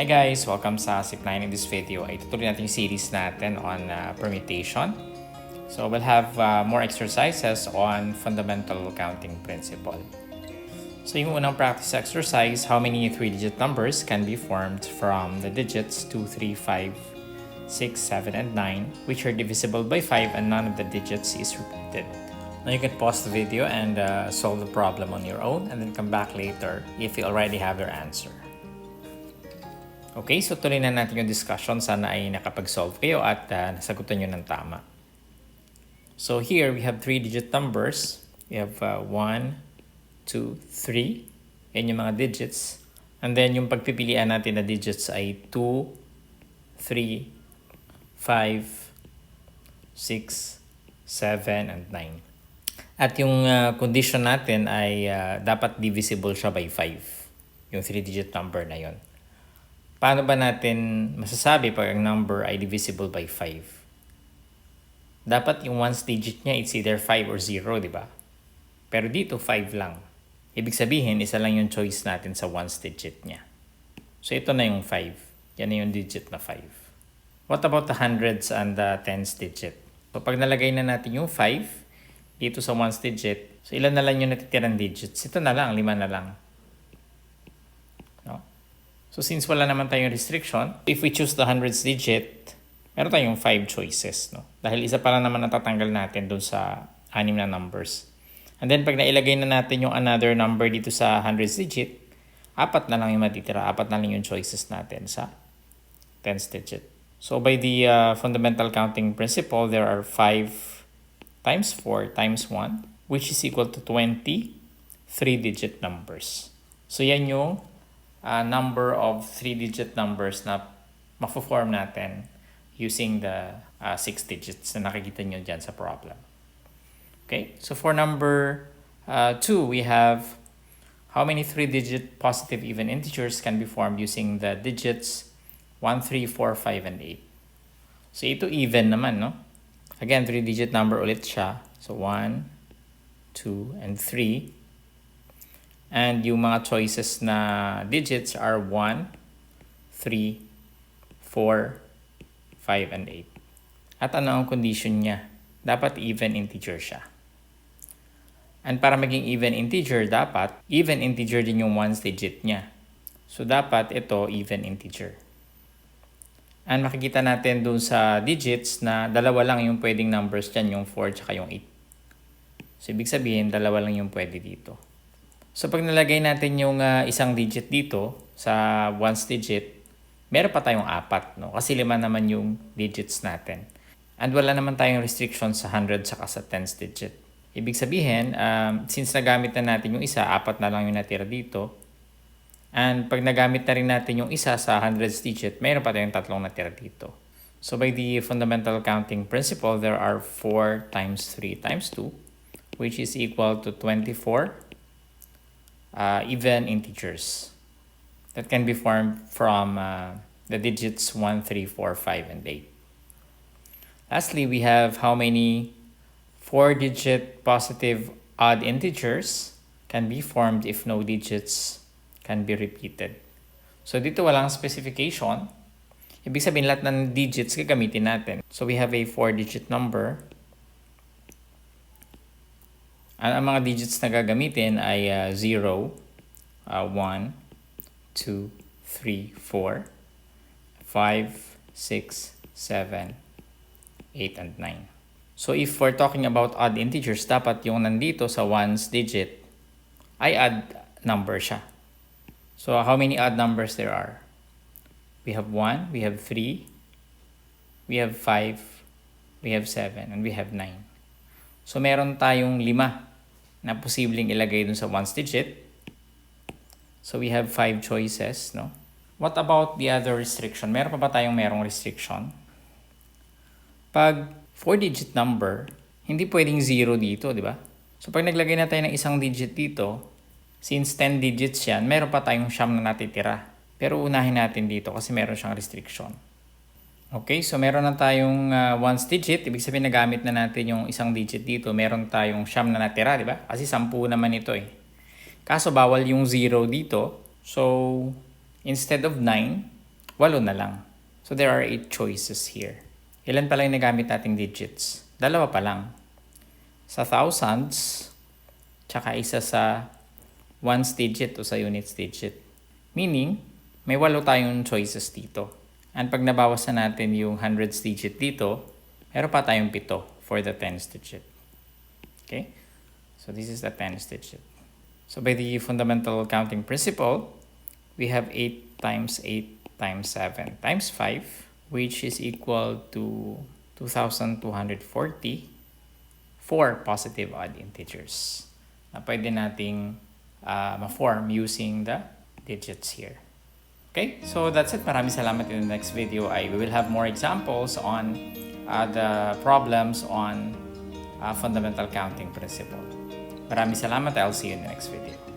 Hi guys! Welcome sa Zip9. In this video ay tutuloy natin yung series natin on permutation. So we'll have more exercises on fundamental counting principle. So yung unang practice exercise, how many 3-digit numbers can be formed from the digits 2, 3, 5, 6, 7, and 9 which are divisible by 5 and none of the digits is repeated. Now you can pause the video and solve the problem on your own and then come back later if you already have your answer. Okay, so tuloy na natin yung discussion. Sana ay nakapag-solve kayo at nasagutan nyo ng tama. So here we have 3-digit numbers. We have 1, 2, 3. Yan yung mga digits. And then yung pagpipilian natin na digits ay 2, 3, 5, 6, 7, and 9. At yung condition natin ay dapat divisible siya by 5. Yung 3-digit number na yon. Paano ba natin masasabi pag ang number ay divisible by 5? Dapat yung ones digit niya, it's either 5 or 0, di ba? Pero dito, 5 lang. Ibig sabihin, isa lang yung choice natin sa ones digit niya. So ito na yung 5. Yan na yung digit na 5. What about the hundreds and the tens digit? So pag nalagay na natin yung 5 dito sa ones digit, so ilan na lang yung natitirang digits? Ito na lang, 5 na lang. So since wala naman tayong restriction, if we choose the hundreds digit, meron tayong 5 choices, no? Dahil isa pa lang naman natatanggal natin dun sa 6 na numbers. And then pag nailagay na natin yung another number dito sa hundreds digit, 4 na lang yung matitira, 4 na lang yung choices natin sa tens digit. So by the fundamental counting principle, there are 5 times 4 times 1, which is equal to 20 3-digit numbers. So yan yung number of 3-digit numbers na ma-form natin using the 6 digits na nakikita nyo dyan sa problem. Okay, so for number 2, we have how many 3-digit positive even integers can be formed using the digits 1, 3, 4, 5, and 8. So ito even naman, no? Again, 3-digit number ulit siya. So 1, 2, and 3. And yung mga choices na digits are 1, 3, 4, 5, and 8. At ano ang condition niya? Dapat even integer siya. And para maging even integer, dapat even integer din yung ones digit niya. So dapat ito even integer. And makikita natin dun sa digits na dalawa lang yung pwedeng numbers dyan, yung 4 tsaka yung 8. So ibig sabihin, dalawa lang yung pwede dito. So pag nalagay natin yung isang digit dito sa ones digit, meron pa tayong 4, no? Kasi 5 naman yung digits natin. And wala naman tayong restriction sa 100 saka sa tens digit. Ibig sabihin, since nagamit na natin yung isa, 4 na lang yung natira dito. And pag nagamit na rin natin yung isa sa hundreds digit, meron pa tayong 3 natira dito. So by the fundamental counting principle, there are 4 times 3 times 2, which is equal to 24 even integers that can be formed from the digits 1, 3, 4, 5, and 8. Lastly, we have how many 4-digit positive odd integers can be formed if no digits can be repeated. So dito walang specification. Ibig sabihin lahat ng digits gagamitin natin. So we have a 4-digit number. Ang mga digits na gagamitin ay 0, 1, 2, 3, 4, 5, 6, 7, 8, and 9. So if we're talking about odd integers, dapat yung nandito sa ones digit ay odd number siya. So how many odd numbers there are? We have 1, we have 3, we have 5, we have 7, and we have 9. So meron tayong 5 na posibleng ilagay dun sa ones digit. So we have 5 choices, no? What about the other restriction? Meron pa ba tayong merong restriction? Pag 4-digit number, hindi pwedeng 0 dito, di ba? So pag naglagay na tayo ng isang digit dito, since 10 digits yan, meron pa tayong siyam na natitira. Pero unahin natin dito kasi meron siyang restriction. Okay, so meron na tayong ones digit. Ibig sabihin nagamit na natin yung isang digit dito. Meron tayong siyam na natira, di ba? Kasi 10 naman ito eh. Kaso bawal yung 0 dito. So, instead of 9, 8 na lang. So there are 8 choices here. Ilan pa lang yung nagamit nating digits? 2 pa lang. Sa thousands, tsaka isa sa ones digit o sa units digit. Meaning, may 8 tayong choices dito. And pag nabawasan natin yung hundreds digit dito, meron pa tayong 7 for the tens digit. Okay? So this is the tens digit. So by the fundamental counting principle, we have 8 times 8 times 7 times 5, which is equal to 2,240 for positive odd integers na pwede nating ma-form using the digits here. Okay, so that's it. Maraming salamat. In the next video, we will have more examples on the problems on fundamental counting principle. Maraming salamat. I'll see you in the next video.